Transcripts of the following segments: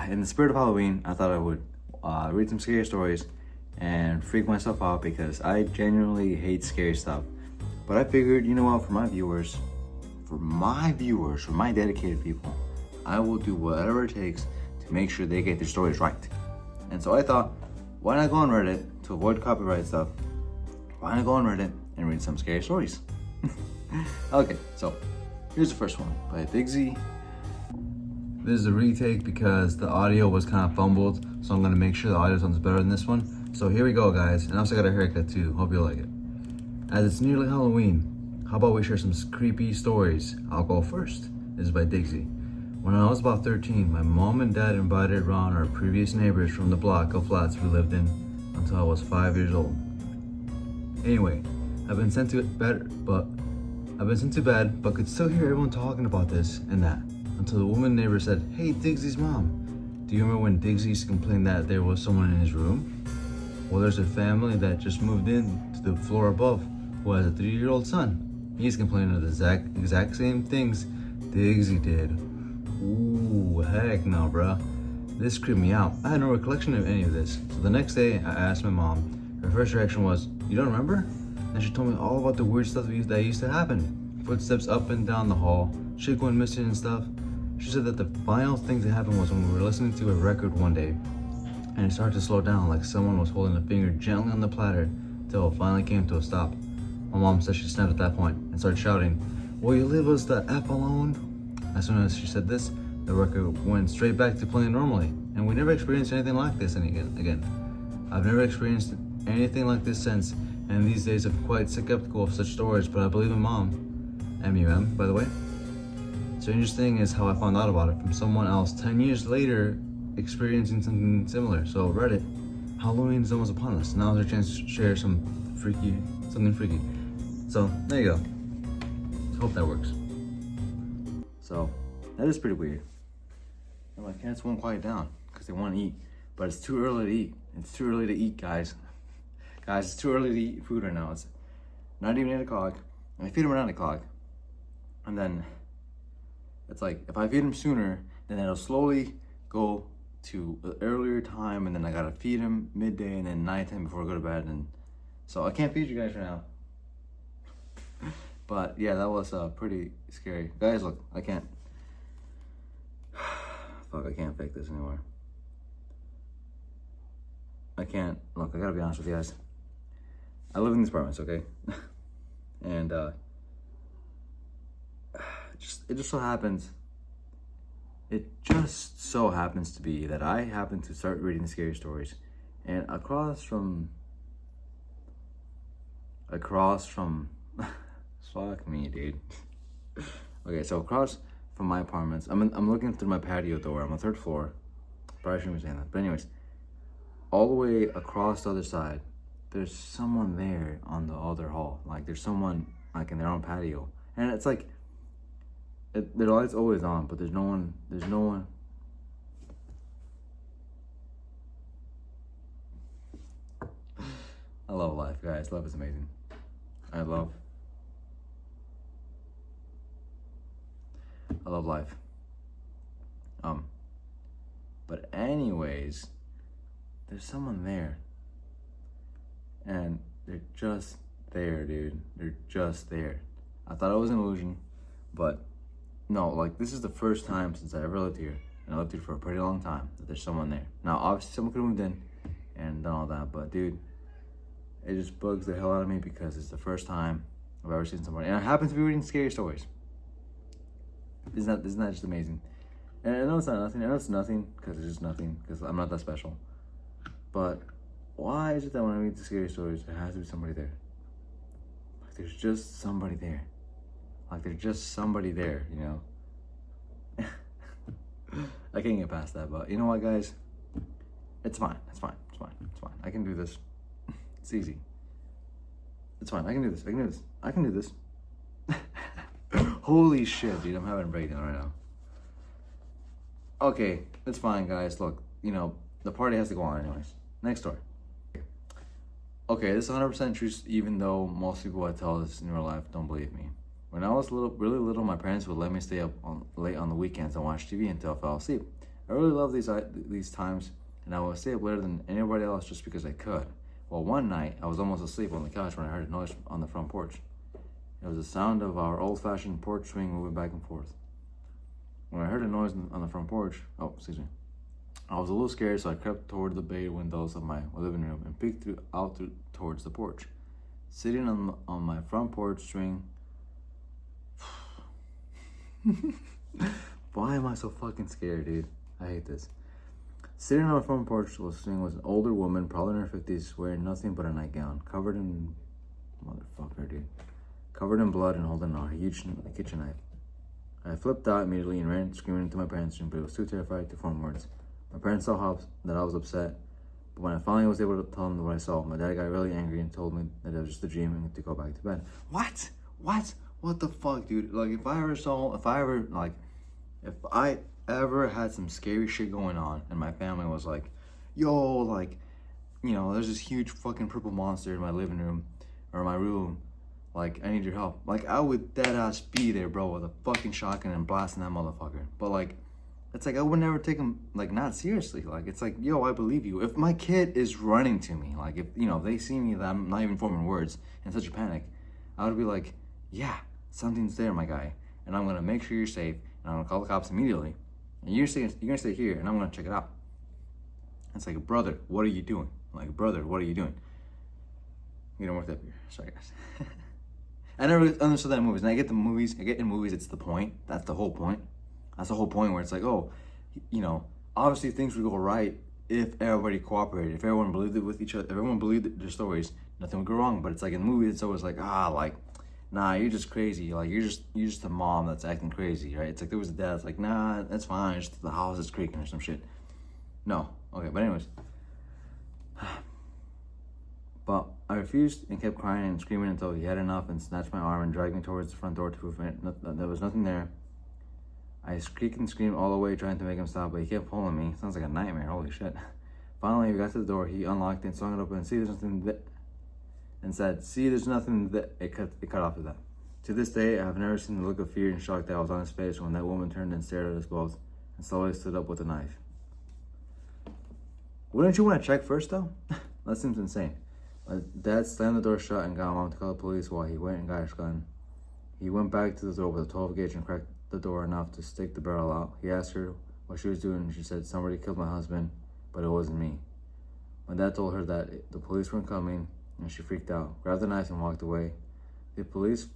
in the spirit of Halloween, I thought I would read some scary stories and freak myself out because I genuinely hate scary stuff. But I figured, you know what, for my viewers, for my dedicated people, I will do whatever it takes to make sure they get their stories right. And so I thought, why not go on Reddit to avoid copyright stuff? Why not go on Reddit and read some scary stories? Okay, so here's the first one by Digsy. This is a retake because the audio was kind of fumbled, so I'm gonna make sure the audio sounds better than this one. So here we go, guys. And I also got a haircut too. Hope you like it. As it's nearly Halloween, how about we share some creepy stories? I'll go first. This is by Digsy. When I was about 13, my mom and dad invited around our previous neighbors from the block of flats we lived in until I was 5 years old. Anyway, I've been sent to bed, but could still hear everyone talking about this and that until the woman neighbor said, "Hey, Digsy's mom, do you remember when Digsy used to complain that there was someone in his room? Well, there's a family that just moved in to the floor above who has a 3-year-old son. He's complaining of the exact same things Digsy did." Ooh, heck no, bruh. This creeped me out. I had no recollection of any of this. So the next day, I asked my mom. Her first reaction was, "You don't remember?" And she told me all about the weird stuff that used to happen. Footsteps up and down the hall, shit going missing and stuff. She said that the final thing that happened was when we were listening to a record one day, and it started to slow down like someone was holding a finger gently on the platter till it finally came to a stop. My mom said she snapped at that point and started shouting, "Will you leave us the F alone?" As soon as she said this, the record went straight back to playing normally, and we never experienced anything like this again. I've never experienced anything like this since, and these days I'm quite skeptical of such stories, but I believe in Mom. M-U-M, by the way. Strangest thing is how I found out about it from someone else 10 years later experiencing something similar. So Reddit, Halloween is almost upon us. Now's our chance to share something freaky. So there you go. Hope that works. So that is pretty weird. And my cats won't quiet down because they want to eat, but it's too early to eat. It's too early to eat, guys. Guys, it's too early to eat food right now. It's not even 8 o'clock. And I feed them around 9 o'clock. And then it's like, if I feed them sooner, then it'll slowly go to an earlier time, and then I gotta feed them midday and then nighttime before I go to bed. And so I can't feed you guys right now. But yeah, that was pretty scary. Guys, look, I can't. Fuck, I can't fake this anymore. I can't. Look, I gotta be honest with you guys. I live in these apartments, okay? And it just so happens to be that I happen to start reading scary stories, and across from fuck me, dude. Okay, so across from my apartments, I'm looking through my patio door. I'm on the 3rd floor. Probably shouldn't be saying that, but anyways, all the way across the other side, there's someone there on the other hall. Like, there's someone like in their own patio, and it's like their light's always on, but there's no one. I love life, guys. Love is amazing. I love life. But anyways, there's someone there, and they're just there, dude. They're just there. I thought it was an illusion, but no, like, this is the first time since I ever lived here, and I lived here for a pretty long time, that there's someone there. Now, obviously, someone could have moved in and done all that, but dude, it just bugs the hell out of me because it's the first time I've ever seen somebody, and I happen to be reading scary stories. Isn't that just amazing? And I know it's not nothing. I know it's nothing because it's just nothing because I'm not that special. But why is it that when I read the scary stories, there has to be somebody there? Like, there's just somebody there. You know? I can't get past that, but you know what, guys? It's fine. I can do this. It's easy. It's fine. I can do this. Holy shit, dude. I'm having a breakdown right now. Okay, it's fine, guys. Look, you know, the party has to go on anyways. Next story. Okay, this is 100% true, even though most people I tell this in real life don't believe me. When I was really little, my parents would let me stay up late on the weekends and watch TV until I fell asleep. I really love these times, and I would stay up later than anybody else just because I could. Well, one night, I was almost asleep on the couch when I heard a noise on the front porch. It was the sound of our old-fashioned porch swing moving back and forth. When I heard a noise on the front porch, I was a little scared, so I crept toward the bay windows of my living room and peeked towards the porch. Sitting on my front porch swing. Why am I so fucking scared, dude? I hate this. Sitting on my front porch was an older woman, probably in her 50s, wearing nothing but a nightgown, covered in blood and holding a huge kitchen knife. I flipped out immediately and ran screaming into my parents' room, but I was too terrified to form words. My parents saw that I was upset, but when I finally was able to tell them what I saw, my dad got really angry and told me that it was just a dream and to go back to bed. What? What the fuck, dude? Like, if I ever had some scary shit going on and my family was like, yo, like, you know, there's this huge fucking purple monster in my living room or my room, like, I need your help. Like, I would dead ass be there, bro, with a fucking shotgun and blasting that motherfucker. But, like, it's like I would never take him, like, not seriously. Like, it's like, yo, I believe you. If my kid is running to me, like, if, you know, they see me that I'm not even forming words in such a panic, I would be like, yeah, something's there, my guy. And I'm going to make sure you're safe. And I'm going to call the cops immediately. And you're going to stay here, and I'm going to check it out. It's like, brother, what are you doing? Like, brother, what are you doing? You don't work that here. Sorry, guys. I never really understood that in movies. And I get in movies, it's the point. That's the whole point. That's the whole point where it's like, oh, you know, obviously things would go right if everybody cooperated, if everyone believed it with each other, if everyone believed their stories, nothing would go wrong. But it's like in movies, it's always like, nah, you're just crazy. Like, you're just a mom that's acting crazy, right? It's like there was a dad that's like, nah, that's fine. It's just the house is creaking or some shit. No. Okay, but anyways. But I refused and kept crying and screaming until he had enough and snatched my arm and dragged me towards the front door to prevent. There was nothing there. I squeaked and screamed all the way trying to make him stop, but he kept pulling me. Sounds like a nightmare, holy shit. Finally, we got to the door. He unlocked it and swung it open and said, see, there's nothing that it cut off of that. To this day, I have never seen the look of fear and shock that was on his face when that woman turned and stared at us both and slowly stood up with a knife. Wouldn't you want to check first, though? That seems insane. My dad slammed the door shut and got Mom to call the police while he went and got his gun. He went back to the door with a 12 gauge and cracked the door enough to stick the barrel out. He asked her what she was doing and she said, somebody killed my husband, but it wasn't me. My dad told her that the police weren't coming and she freaked out, grabbed the knife and walked away. The police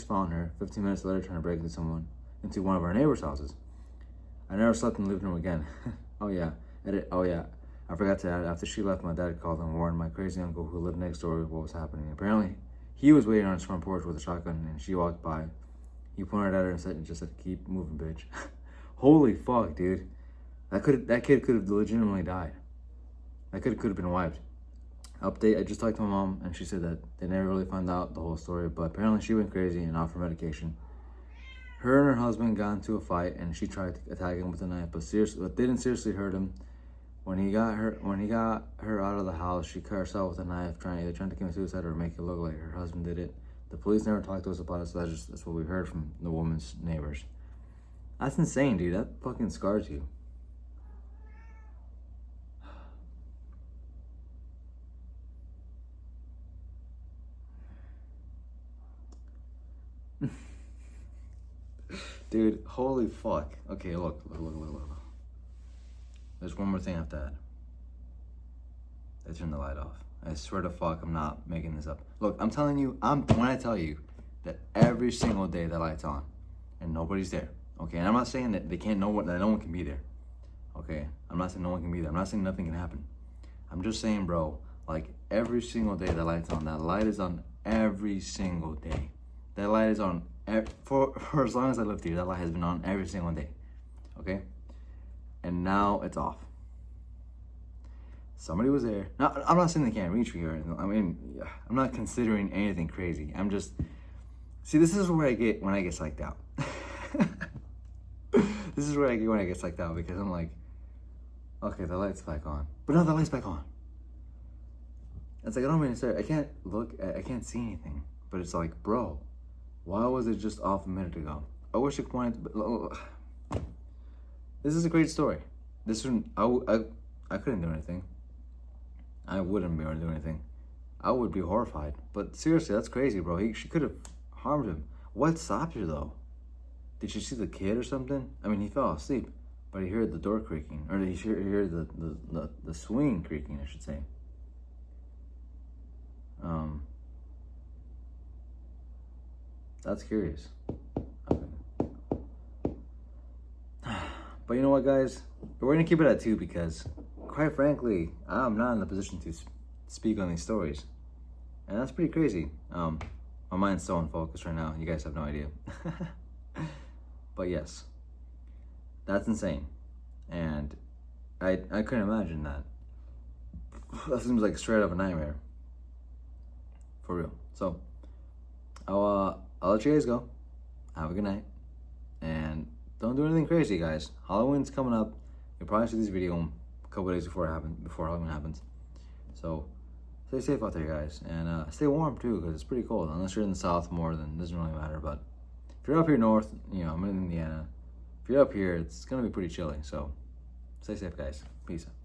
found her 15 minutes later trying to break into one of our neighbors' houses. I never slept in the living room again. I forgot to add, after she left, my dad called and warned my crazy uncle who lived next door what was happening. Apparently, he was waiting on his front porch with a shotgun and she walked by. He pointed at her and just said, keep moving, bitch. Holy fuck, dude. That kid could have legitimately died. That kid could have been wiped. Update, I just talked to my mom and she said that they never really found out the whole story, but apparently she went crazy and off her medication. Her and her husband got into a fight and she tried to attack him with a knife, but didn't seriously hurt him. When he got her out of the house, she cut herself with a knife, either trying to commit suicide or make it look like her husband did it. The police never talked to us about it, so that's what we heard from the woman's neighbors. That's insane, dude. That fucking scars you. Dude, holy fuck. Okay, look. There's one more thing I have to add. I turned the light off. I swear to fuck, I'm not making this up. Look, I'm telling you, when I tell you that every single day the light's on and nobody's there, okay? And I'm not saying that that no one can be there, okay? I'm not saying no one can be there. I'm not saying nothing can happen. I'm just saying, bro, like every single day the light's on. That light is on every single day. That light is on for as long as I lived here. That light has been on every single day, okay? And now it's off. Somebody was there. Now, I'm not saying they can't reach me or anything. I mean, I'm not considering anything crazy. I'm just, see, this is where I get when I get psyched out. This is where I get when I get psyched out because I'm like, okay, the light's back on. But no, the light's back on. It's like, I don't mean to say, I can't see anything. But it's like, bro, why was it just off a minute ago? I wish I could point it, but this is a great story. This one, I couldn't do anything. I wouldn't be able to do anything. I would be horrified. But seriously, that's crazy, bro. She could have harmed him. What stopped her though? Did she see the kid or something? I mean, he fell asleep, but he heard the door creaking, or he heard the swing creaking, I should say. That's curious. Okay. But you know what, guys? We're gonna keep it at 2 because, quite frankly, I'm not in the position to speak on these stories, and that's pretty crazy. My mind's so unfocused right now. You guys have no idea. But yes, that's insane, and I couldn't imagine that. That seems like straight up a nightmare, for real. So I'll let you guys go. Have a good night, and don't do anything crazy, guys. Halloween's coming up. You'll probably see this video a couple days before Halloween happens. So stay safe out there, guys, and stay warm too, because it's pretty cold. Unless you're in the south more, then it doesn't really matter. But if you're up here north, you know, I'm in Indiana. If you're up here, it's gonna be pretty chilly. So stay safe, guys. Peace out.